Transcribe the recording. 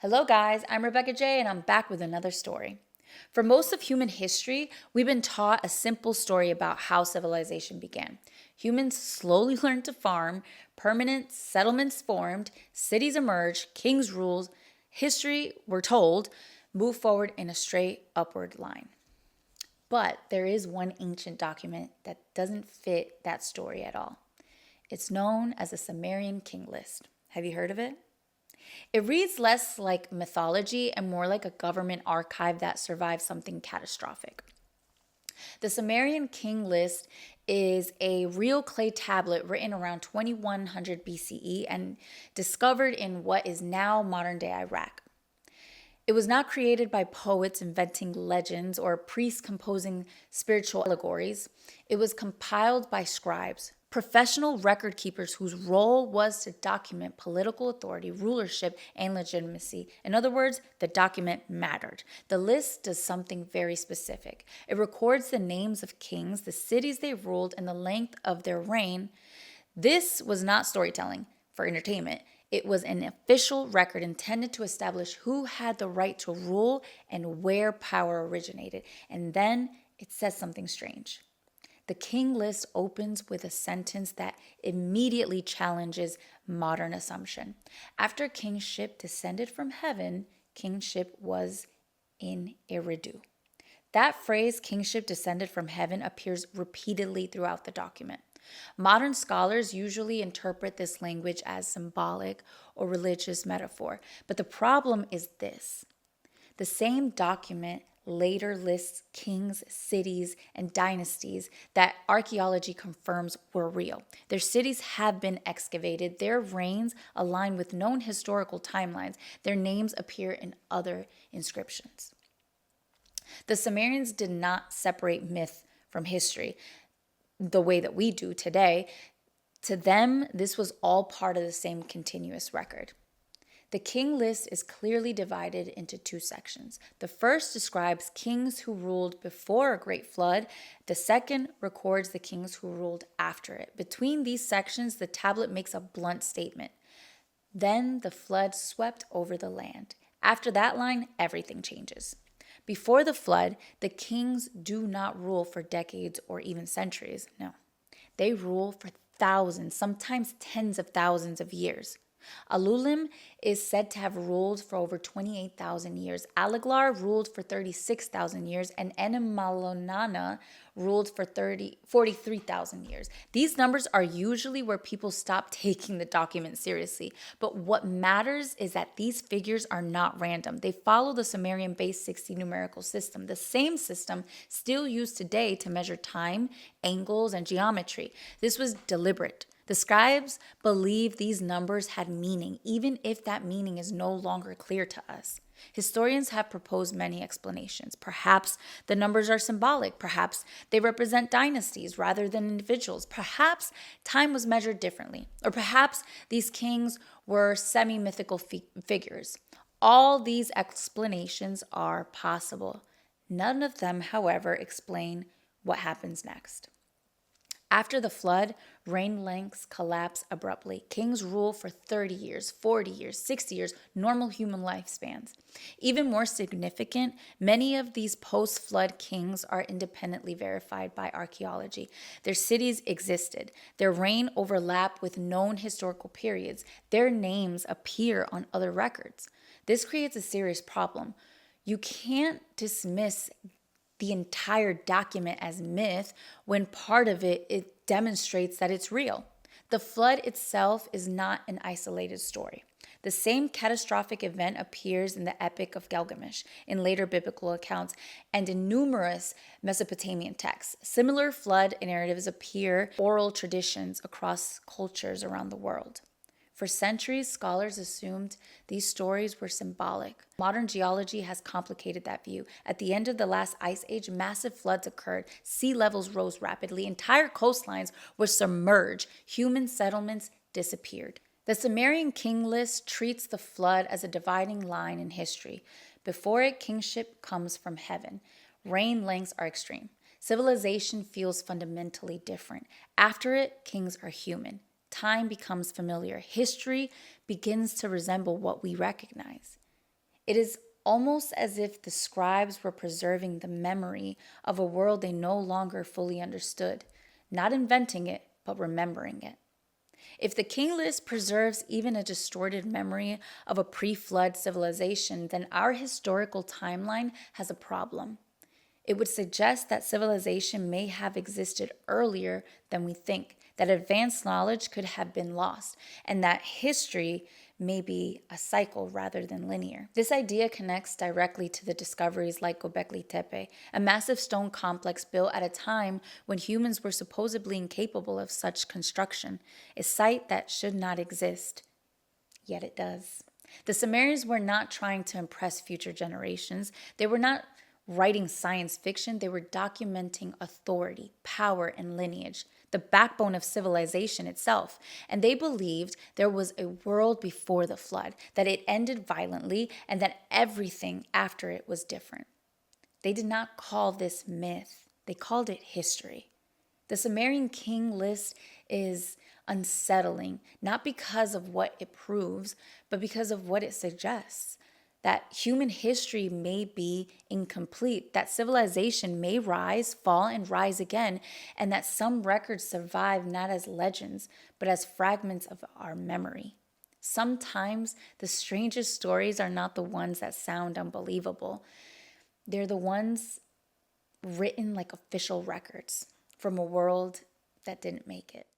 Hello, guys. I'm Rebecca J, and I'm back with another story. For most of human history, we've been taught a simple story about how civilization began. Humans slowly learned to farm, permanent settlements formed, cities emerged, kings ruled, history, we're told, moved forward in a straight upward line. But there is one ancient document that doesn't fit that story at all. It's known as the Sumerian King List. Have you heard of it? It reads less like mythology and more like a government archive that survived something catastrophic. The Sumerian King List is a real clay tablet written around 2100 BCE and discovered in what is now modern day Iraq. It was not created by poets inventing legends or priests composing spiritual allegories. It was compiled by scribes, professional record keepers whose role was to document political authority, rulership, and legitimacy. In other words, the document mattered. The list does something very specific. It records the names of kings, the cities they ruled, and the length of their reign. This was not storytelling for entertainment. It was an official record intended to establish who had the right to rule and where power originated. And then it says something strange. The King List opens with a sentence that immediately challenges modern assumption. After kingship descended from heaven, kingship was in Eridu. That phrase, kingship descended from heaven, appears repeatedly throughout the document. Modern scholars usually interpret this language as symbolic or religious metaphor, but the problem is this. The same document later lists kings, cities, and dynasties that archaeology confirms were real. Their cities have been excavated, their reigns align with known historical timelines, their names appear in other inscriptions. The Sumerians did not separate myth from history the way that we do today. To them, this was all part of the same continuous record. The King List is clearly divided into two sections. The first describes kings who ruled before a great flood. The second records the kings who ruled after it. Between these sections, the tablet makes a blunt statement. Then the flood swept over the land. After that line, everything changes. Before the flood, the kings do not rule for decades or even centuries. No, they rule for thousands, sometimes tens of thousands of years. Alulim is said to have ruled for over 28,000 years. Alaglar ruled for 36,000 years, and Enemalonana ruled for 43,000 years. These numbers are usually where people stop taking the document seriously. But what matters is that these figures are not random. They follow the Sumerian base 60 numerical system, the same system still used today to measure time, angles, and geometry. This was deliberate. The scribes believed these numbers had meaning, even if that meaning is no longer clear to us. Historians have proposed many explanations. Perhaps the numbers are symbolic. Perhaps they represent dynasties rather than individuals. Perhaps time was measured differently. Or perhaps these kings were semi-mythical figures. All these explanations are possible. None of them, however, explain what happens next. After the flood, reign lengths collapse abruptly. Kings rule for 30 years, 40 years, 60 years, normal human lifespans. Even more significant, many of these post-flood kings are independently verified by archaeology. Their cities existed. Their reign overlapped with known historical periods. Their names appear on other records. This creates a serious problem. You can't dismiss the entire document as myth when part of it demonstrates that it's real. The flood itself is not an isolated story. The same catastrophic event appears in the Epic of Gilgamesh, in later biblical accounts, and in numerous Mesopotamian texts. Similar flood narratives appear in oral traditions across cultures around the world. For centuries, scholars assumed these stories were symbolic. Modern geology has complicated that view. At the end of the last ice age, massive floods occurred. Sea levels rose rapidly. Entire coastlines were submerged. Human settlements disappeared. The Sumerian King List treats the flood as a dividing line in history. Before it, kingship comes from heaven. Reign lengths are extreme. Civilization feels fundamentally different. After it, kings are human. Time becomes familiar. History begins to resemble what we recognize. It is almost as if the scribes were preserving the memory of a world they no longer fully understood, not inventing it, but remembering it. If the King List preserves even a distorted memory of a pre-flood civilization, then our historical timeline has a problem. It would suggest that civilization may have existed earlier than we think, that advanced knowledge could have been lost, and that history may be a cycle rather than linear. This idea connects directly to the discoveries like Göbekli Tepe, a massive stone complex built at a time when humans were supposedly incapable of such construction, a site that should not exist, yet it does. The Sumerians were not trying to impress future generations. They were not writing science fiction, they were documenting authority, power, and lineage, the backbone of civilization itself. And they believed there was a world before the flood, that it ended violently, and that everything after it was different. They did not call this myth, they called it history. The Sumerian King List is unsettling, not because of what it proves, but because of what it suggests. That human history may be incomplete, that civilization may rise, fall, and rise again, and that some records survive not as legends, but as fragments of our memory. Sometimes the strangest stories are not the ones that sound unbelievable. They're the ones written like official records from a world that didn't make it.